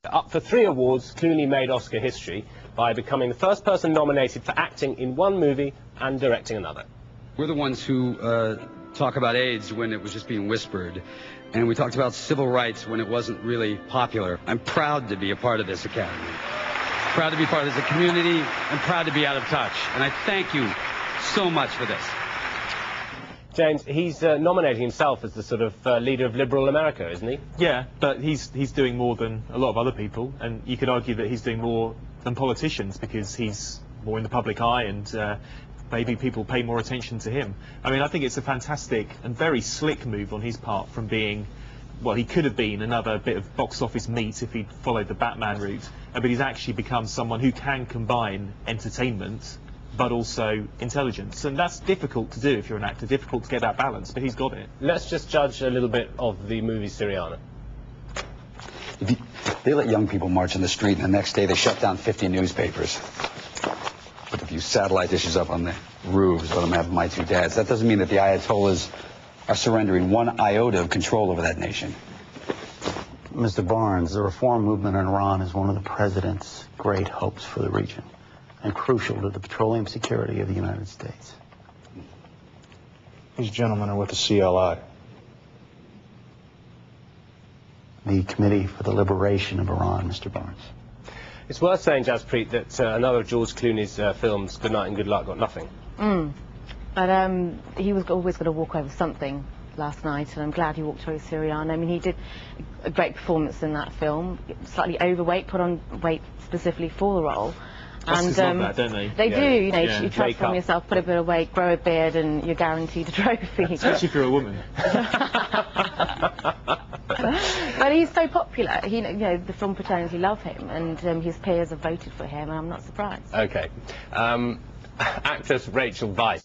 Up for 3 awards, Clooney made Oscar history by becoming the first person nominated for acting in one movie and directing another. We're the ones who talk about AIDS when it was just being whispered, and we talked about civil rights when it wasn't really popular. I'm proud to be a part of this academy, proud to be part of this community, and proud to be out of touch. And I thank you so much for this. James, he's nominating himself as the sort of leader of liberal America, isn't he? Yeah, but he's doing more than a lot of other people, and you could argue that he's doing more than politicians because he's more in the public eye and maybe people pay more attention to him. I mean, I think it's a fantastic and very slick move on his part from being, well, he could have been another bit of box office meat if he'd followed the Batman route, but he's actually become someone who can combine entertainment but also intelligence, and that's difficult to do if you're an actor, difficult to get that balance, but he's got it. Let's just judge a little bit of the movie Syriana. They let young people march in the street, and the next day they shut down 50 newspapers. Put a few satellite dishes up on the roofs, let them have my 2 dads. That doesn't mean that the Ayatollahs are surrendering 1 iota of control over that nation. Mr. Barnes, the reform movement in Iran is one of the president's great hopes for the region, and crucial to the petroleum security of the United States. These gentlemen are with the CLI. The Committee for the Liberation of Iran, Mr. Barnes. It's worth saying, Jaspreet, that another of George Clooney's films, Good Night and Good Luck, got nothing. But he was always going to walk over something last night, and I'm glad he walked away with Syriana. I mean, he did a great performance in that film, slightly overweight, put on weight specifically for the role. Oscars love that, don't they? They do, you know, Yeah. you transform yourself, put a bit of weight, grow a beard, and you're guaranteed a trophy. Especially if you're a woman. But he's so popular. He, you know, the film fraternity love him, and his peers have voted for him, and I'm not surprised. Okay. Actress Rachel Weisz.